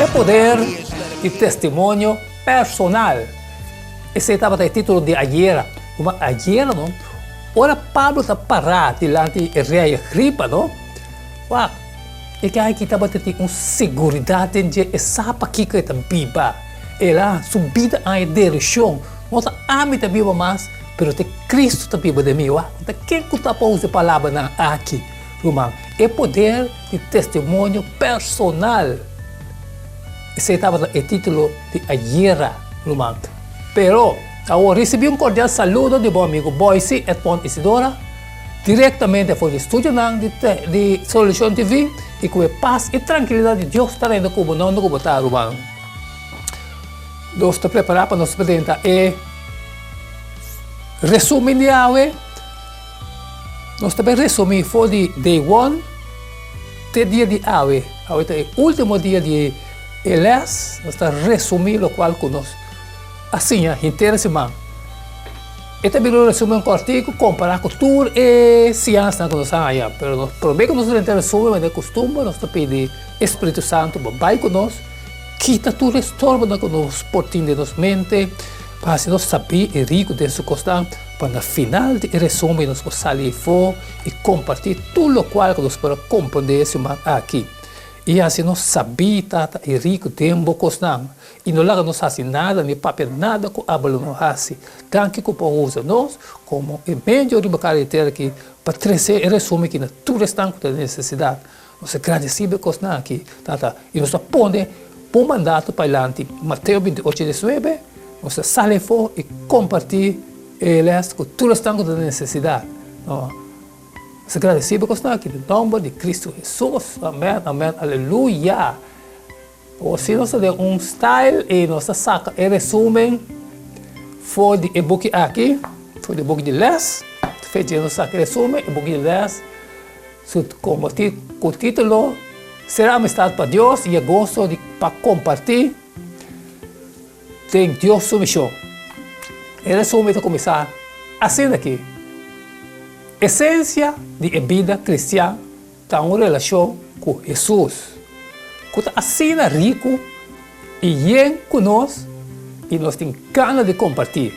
É poder e testemunho personal. Esse estava o título de ayer. Como ayer, não? Ora Pablo está parado diante do rei Agripa, não? Uau! E que aqui estava tendo uma segurança de essa aqui que está viva. Ela subida a direção. Nossa ame está viva mais, mas tem Cristo está viva de mim. Então quem que está para usar a palavra aqui? Romano, é poder de testemunho personal. Esse estava o título de ayer, Romano. Pero, eu recebi cordial saludo de meu amigo Boise et Pont Isidora, diretamente do estúdio de Solution TV, e com a paz e tranquilidade de Deus está indo como não como está, Romano. Nós estamos preparados para nos apresentar e resumo de hoje. Nós também resumimos foi de day 1 até dia de hoje. Hoje é o último dia de Elias. Nós estamos resumindo o qual conosco. Assim, inteira semana. E também eu resumo um cortico, comparar com tudo e ciência que nós estamos aí. Mas por bem que nós não resumimos, mas é costume, nós estamos pedindo Espírito Santo, vai conosco, quita tudo, restaura conosco, portinho de nossa mente, para se nós saber e rico desse costão, para no final de resumo nós possamos sair fora e compartilhar tudo o qual nós podemos compreender aqui. E assim nós sabemos e rico tempo costão. E não lá nós fazemos nada, nem papel nada com a bola não faz. Tanto que o usa nós como meio de uma característica aqui para trazer e resumir que tudo está com necessidade. Nós agradecemos costão aqui, e nós põe um mandato para adiante. Mateus 28, 19, nós saímos fora e compartilhamos eles com tudo está com necessidade. Se agradecemos com aqui no nome de Cristo Jesus. Amém, amém, aleluia. Ou se nós temos style e nós saca e resumen foi de e-book aqui, foi de e-book de les, feito nós saca resumen e-book de les, como com o título será amistade para Deus e gosto de para compartilhar tem Deus submissão. E resumen para começar assim daqui. Essência de vida cristã está uma relação com Jesus. Que está assim rico e bem conosco e nós temos ganas de compartilhar.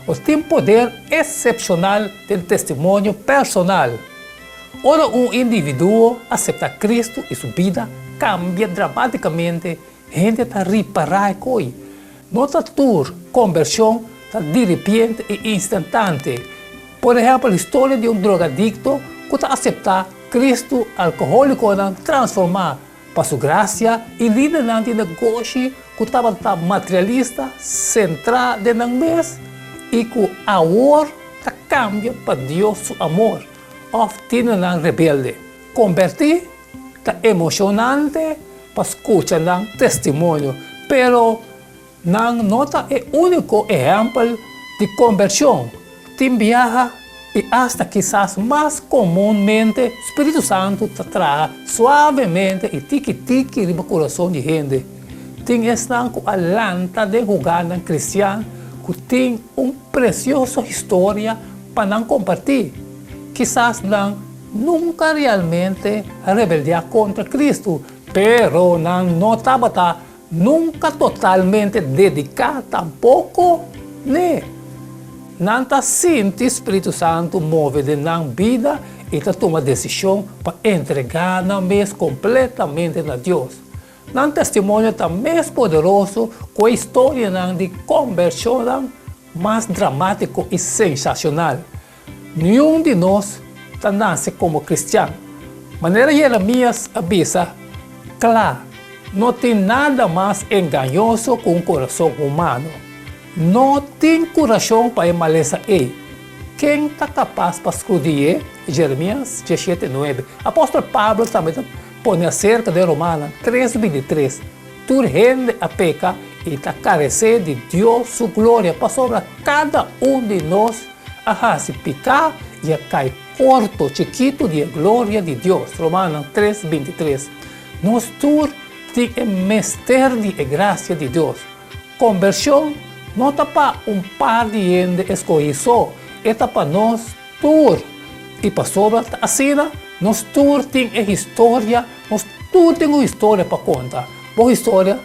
Nós temos poder excepcional de testemunho personal. Ora, indivíduo aceita Cristo e sua vida cambia dramaticamente. A gente está reparando coisas. Nossa conversão está de repente e instantânea. Por exemplo, a história de drogadicto que está aceitar Cristo alcoólico transformar para sua graça e líder de negócio que estava materialista, centrado no mês e que agora cambia para Deus seu amor. Often rebelde. Convertir está emocionante para escutar testemunho, pero não nota é o único exemplo de conversão. Tem viaja e hasta quizás mais comumente o Espírito Santo traz suavemente e tique-tique no coração de gente. Tem esta alanta de jogar na cristiana que tem uma preciosa história para não compartilhar. Quizás não nunca realmente rebeldia contra Cristo, pero não estava nunca totalmente dedicado tampouco, né? Não está sentindo o Espírito Santo move de na vida e está tomando decisão para entregar na mês completamente a Deus. Não testemunho está mais poderoso com a história de conversão mais dramático e sensacional. Nenhum de nós está nasce como cristão. Maneira Jeremias avisa, claro, não tem nada mais enganoso com o coração humano. Não tem coração para a maleza. Quem está capaz para esconder? Jeremias 17:9. Apóstolo Pablo também põe acerca de Romanos 3:23. Tu rende a peca e está carecer de Deus sua glória para sobre cada de nós a se picar e a cair corto, chiquito de glória de Deus. Romanos 3:23. Nós todos temos mistério de graça de Deus. Conversão não está para par de gente escolhido só, é para nós todos. E para sobre assim, nós todos temos história, nós todos temos história para contar. Boa história,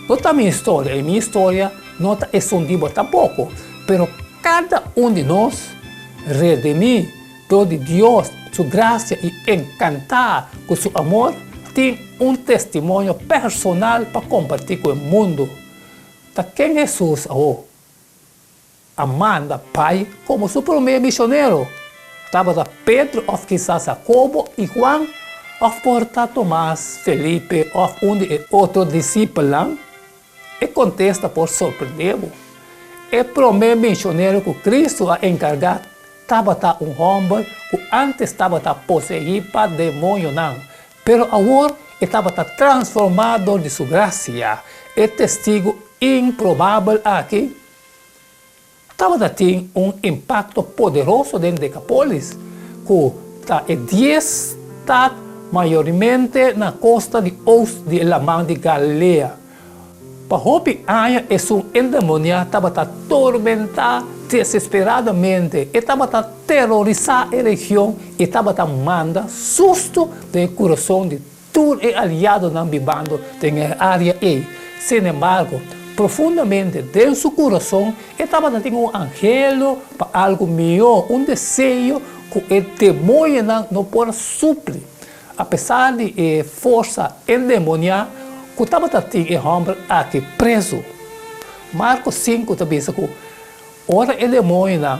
não está minha história, e minha história não está escondida tampoco, pero cada de nós, redimir de Deus, sua graça e encantar com seu amor, tem testemunho personal para compartilhar com o mundo. Tá quem Jesus amando Pai como seu primeiro missionário. Estava Pedro, ou quizás Jacobo e Juan, ou porta Tomás, Felipe, ou outro discípulo, e contesta por surpreender. O primeiro missionário que Cristo a encargar estava homem que antes estava possuído por demônio, não. Pero agora estava transformado de sua graça. É testigo improvável aqui. Estava tendo impacto poderoso dentro de Decápolis, que 10 estados maioritamente na costa de oeste de la Mar de Galileia. Para hopi anos, endemoniado estava atormentado desesperadamente, estava terrorizando a região e estava mandando susto no coração de todo o aliado não vivendo na área. Sin embargo, profundamente dentro do seu coração, estava tendo angelo para algo melhor, desejo que o demônio não pode suprir. Apesar de força endemoniada, que estava tendo o homem aqui preso. Marcos 5 também diz que ora o demônio não,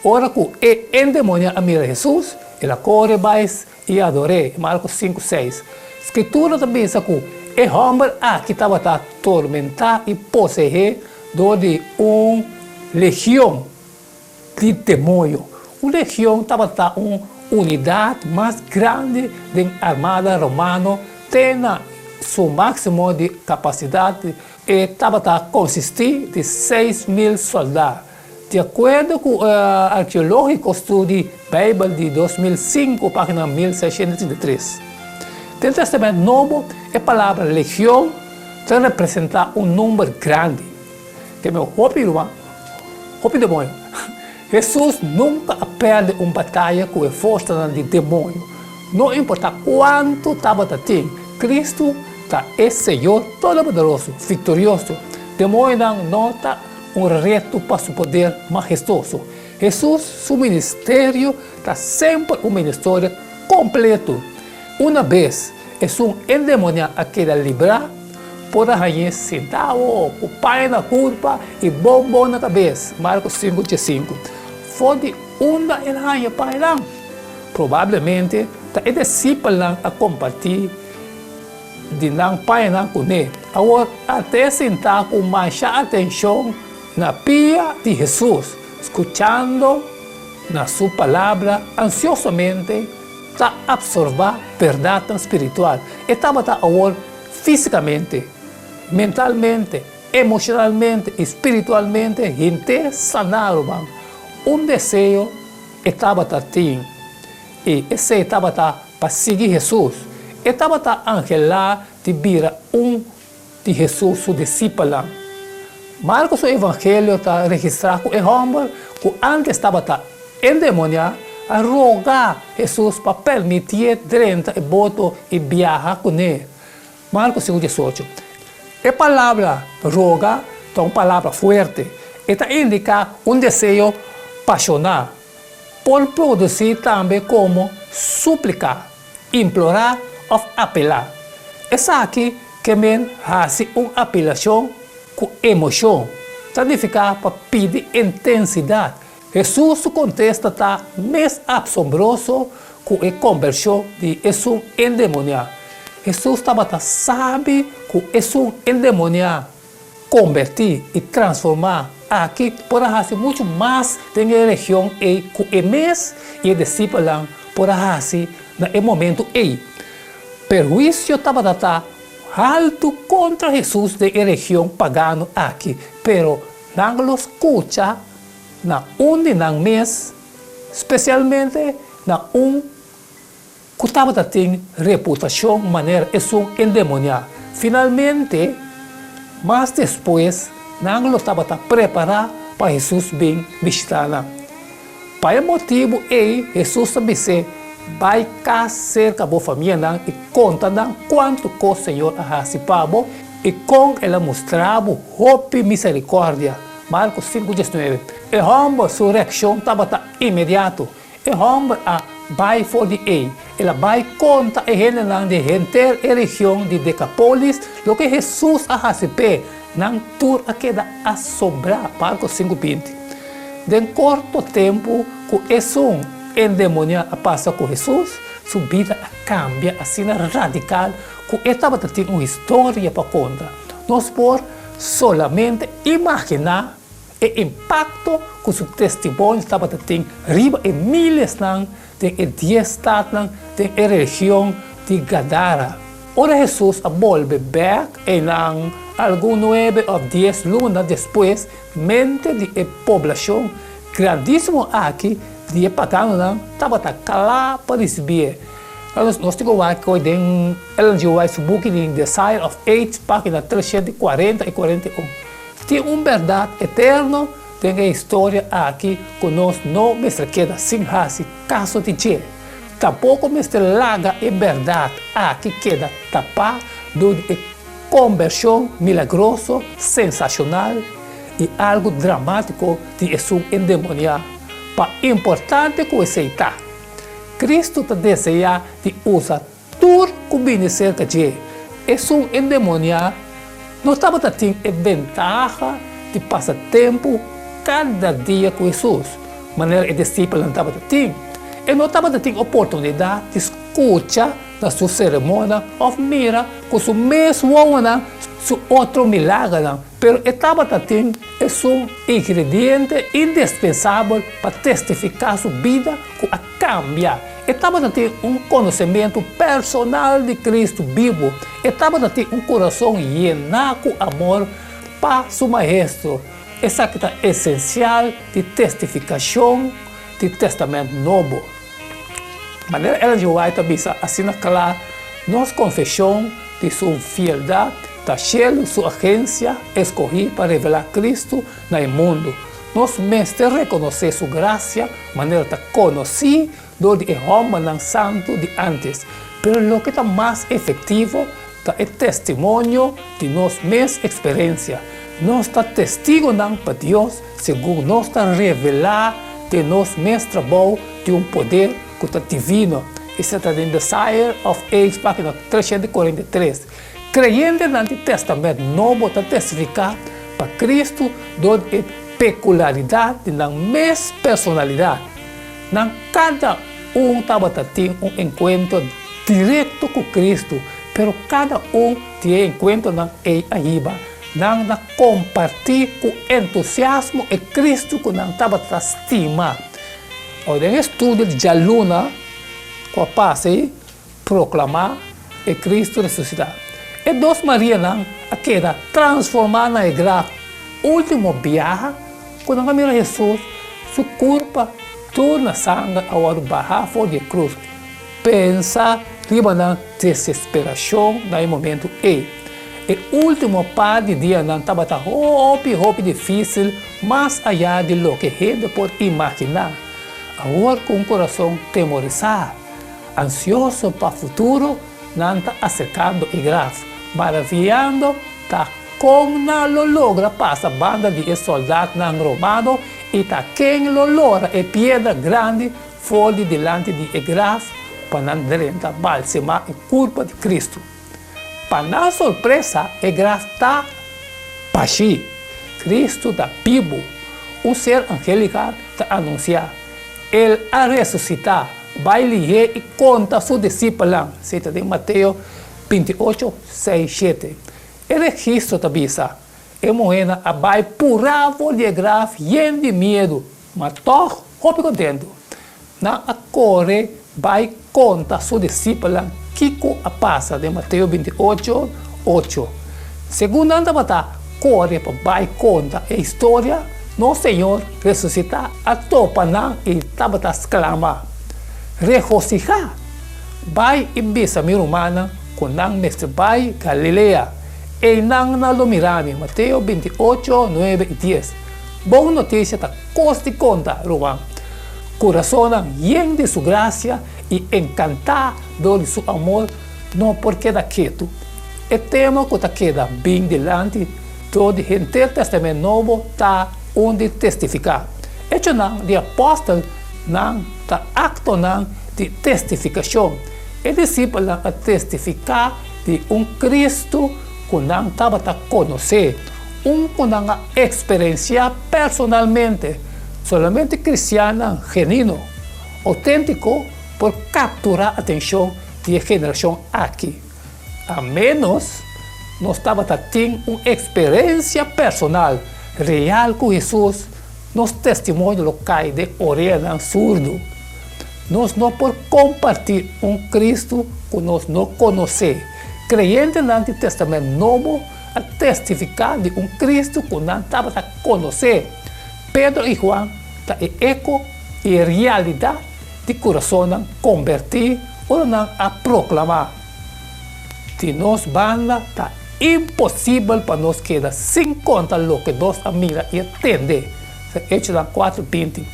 ora que o endemoniado admira Jesus, ele corre mais e adora. Marcos 5, 6. Escritura também diz que o homem aqui estava atormentado e possuído de uma legião de demônio. Uma legião estava uma unidade mais grande da armada romana, tinha seu máximo de capacidade estava a consistir de 6.000 soldados. De acordo com o arqueológico estudo Bíblia de 2005, página 1633. No Testamento Novo, a palavra legião representa número grande. Que meu hopi demônio. Jesus nunca perde uma batalha com a força de demônio. Não importa quanto estava tendo, Cristo é Senhor todo-poderoso, vitorioso. Demônio não está reto para seu poder majestoso. Jesus, seu ministério, está sempre ministério completo. Uma vez, é endemoniado a querer livrar, por arranhar sentado, o pai na culpa e bombo na cabeça. Marcos 5:5. Foi uma arranha para ele. Provavelmente, está discípulo a compartilhar de não pai não com ele. Agora, até sentar com mais atenção na pia de Jesus, escutando na sua palavra, ansiosamente, está absorver verdade espiritual. Estava agora fisicamente, mentalmente, emocionalmente, espiritualmente, gente sanado. Desejo estava tendo. E esse estava para seguir Jesus. Estava angelado de vir de Jesus, seu discípulo. Marcos, o Evangelho, está registrado com o homem que antes estava endemoniado, a rogar Jesus para permitir dentro e boto e viajar com ele. Marcos 5:18. A palavra rogar é uma palavra forte. Esta indica desejo passional. Por produzir também como suplicar, implorar ou apelar. É aqui que me faz uma apelação com emoção. Significa para pedir intensidade. Jesus contesta está mais assombroso com a conversão de um endemoniado. Jesus sabe que um endemoniado convertir e transformar aqui por fazer muito mais da região e com o mês e discípulo por fazer no momento aí. Perjuízo estava alto contra Jesus da região pagana aqui, pero não lo escuta na não mês, especialmente na que estava tendo reputação maneira é endemoniado. Finalmente, mas depois, não estava preparado para Jesus vir visitar. Para o motivo, Jesus também disse, vai cá cerca da família e conta quanto que o Senhor ha participado e com ela mostrava hope e misericórdia. Marcos 5:19. E a ressurreição estava imediato. E a vai for the A. Ela vai conta e ela de gente e região de Decapólis, lo que Jesus ha participado, não tur a queda assombrar. Marcos 5:20. De curto tempo, com esse endemoniado passa com Jesus, sua vida cambia assim radical, que estava tendo uma história para contar. Nós por solamente imaginar o impacto que seu testemunho estava tendo riba em milhares de 10 estados de região de Gadara. Ora Jesus volve back em alguns 9 ou 10 lunas depois, mente de população grandíssimo aqui de pagano estava calado para receber. Nós temos aqui em Ellen G. White's book in Desire of Age, página 340 e 41. Tem uma verdade eterna, tem a história aqui que nós não me queda sem raça, caso de dia. Tampouco me larga a verdade aqui queda tapar do conversão milagrosa, sensacional e algo dramático de Jesus endemoniado. Para importante que aceitar, Cristo te deseja de usar tudo que vem cerca de Jesus endemoniado. Não estava tendo a ventaja de passar tempo cada dia com Jesus, maneira que discípulo não estava tendo. E não estava tendo oportunidade de escutar na sua cerimônia ou mira com o mesmo homem, seu outro milagre, mas estava tendo um ingrediente indispensável para testificar sua vida que a cambiar. Estava tendo um conhecimento personal de Cristo vivo. Estava tendo um coração llenado com amor para seu maestro. Essa que é essencial de testificação do Testamento Novo. De maneira Ellen G. White avisa assim claro, nossa confissão de sua fidelidade da cheia sua agência escolhida para revelar Cristo no mundo. Nós mestre reconhecer sua graça, maneira de conhecer do de homem santo de antes. Pero lo que está mais efetivo é o testemunho de nossa mesma experiência. Nós estamos testigo para Deus, segundo nós estamos revelar de nosso mesmo trabalho de poder que está divino. Isso está em Desire of Age, página 343. Creyente no Antigo Testamento Novo está testificar para Cristo do peculiaridade da mesma personalidade. Cada estava tendo encontro direto com Cristo, mas cada tinha encontro na Aiba. Não compartilhar com entusiasmo e Cristo que não estava estimando. O estudo de Jaluna, com a paz, proclamar e Cristo ressuscitar. E dois Maria não queda transformada na igreja. Último viagem, quando a mira Jesus, sua culpa torna sangue ao barrar fora da cruz. Pensa riba na desesperação no momento E. O último par de dia não estava hope difícil, mais allá de lo que a gente pode imaginar. Agora com o coração temorizado, ansioso para o futuro, não está acercando a igreja, maravilhando, está como não lo logra passa banda de soldados não romanos e está quem lo logra é pedra grande fora delante de igreja para não derrentar balsemar a culpa de Cristo. Para nossa surpresa, a igreja está pachi. Cristo está vivo. Um ser angelical está anunciado. Ele a ressuscitar, vai lhe e conta a seus discípulos. Cita de Mateus 28, 6, 7. O registro está bisa. E moena vai puravo de igreja, lleno de medo, mas toch, hope contento. Na acorre, vai conta a seus discípulos. Kiko a passa de Mateus 28, 8. Segundo anda bata, corre para vai conta a história, no Senhor ressuscitar a topa não e tabata exclama. Regocijar, vai e bisa mi romana, com não mestre vai Galileia, e não na Lomirami, Mateus 28, 9 e 10. Boa notícia, tá coste conta, Roman. corazón lleno de su gracia y encantado de su amor, no por queda quieto. El tema que está queda bien delante, todo el gente del Testamento Nuevo está onde testificar. Hecho de apóstolo, está acto de testificación. El discípulo a testificar de Cristo que não estava a conhecer, que não a experienciar personalmente, solamente cristiano, genuíno, autêntico, por capturar a atenção da geração aqui. A menos não estava a ter uma experiência personal, real com Jesus, nos testemunhos locais de orelha surdo. Nós não podemos compartilhar Cristo que nós não conhecemos. Creyente no Antigo Testamento Novo a testificar de Cristo que não estava a conhecer. Pedro e Juan está em eco e realidade de coração convertir ou não a proclamar. Se nós banda está impossível para nós quedar sem conta o que nós mira e entender. Hechos 4:20.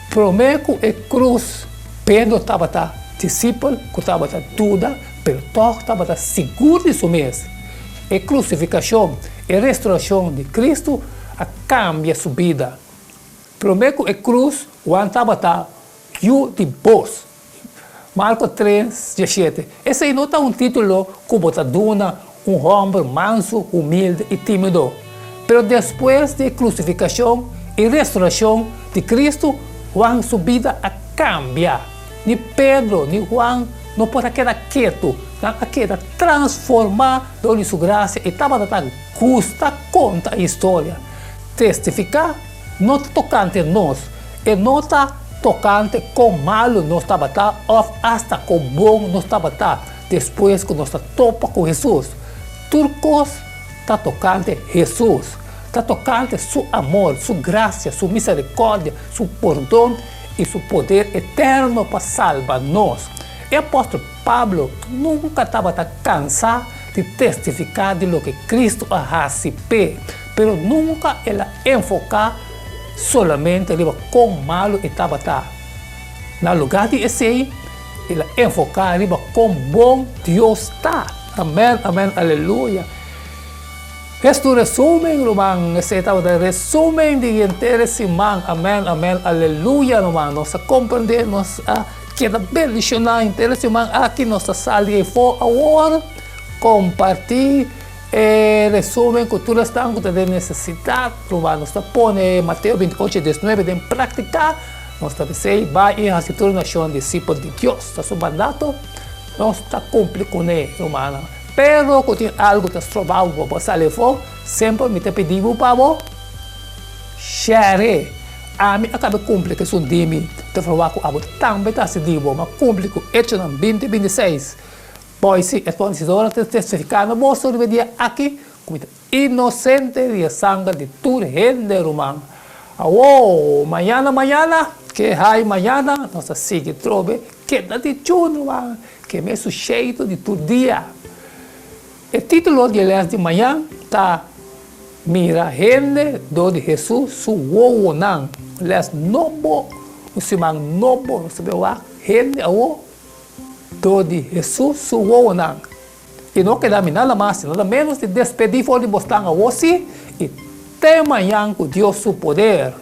Primeiro é cruz. Pedro estava discípulo, que estava dúvida, mas todos estava seguro de si mesmo. A crucificação e a restauração de Cristo cambia sua vida. Primeiro é cruz, quando estava de vós. Marcos 3:17. Esse aí não está título que você dá homem manso, humilde e tímido. Mas depois da crucificação e restauração de Cristo, Juan sua vida cambia. Ni Pedro, ni Juan não pode quedar quieto, não queda transformar de sua graça e estava a custa conta a história. Testificar não está tocante nós, e não está tocante com malo nós estava ou hasta com bom nós estava depois que nós topa com Jesus. Turcos está tocante Jesus, está tocante seu amor, sua graça, sua misericórdia, seu perdão e seu poder eterno para salvar nós. E o apóstolo Pablo nunca estava cansado de testificar de lo que Cristo recebeu, mas nunca ele enfocar solamente com malo e estava no lugar de esse, ele enfocar com bom Deus está. Amém, amém, aleluia. Este resumen, irmão, esse estava de resumen de inteira semana. Amém, amém, aleluia, irmão. Nós compreendemos queda bendicionar inteira semana aqui nossa sala e for agora compartilhar resumen que tu estás de necessidade, irmão. Nós põe Mateus 28:19 em prática. Nós também vai e a se tornação discípulo de Deus. Está sob mandato. Não está complicado, irmão. Pero que tem algo que está trovado para você levar, sempre me te pedimos para você share. A mim acaba complicação de mim, te falar com algo também está se divo, mas complicado. Hecho em 2026. Pois se é fornecedora de testificar no vosso dia aqui, como inocente de sangue de toda gente, irmão. Oh, mañana, que hay mañana, nós sigue trove, que dá de chuno, irmão, que me sujeito de todo dia. O título de las de manhã está Mira gente do de Jesus su wowonan. Les nobo, o simang nobo, sabe lá, gente ao do de Jesus su wowonan. E não queda nada mais, nada menos de despedir fora de bostar a você e até amanhã com Deus seu poder.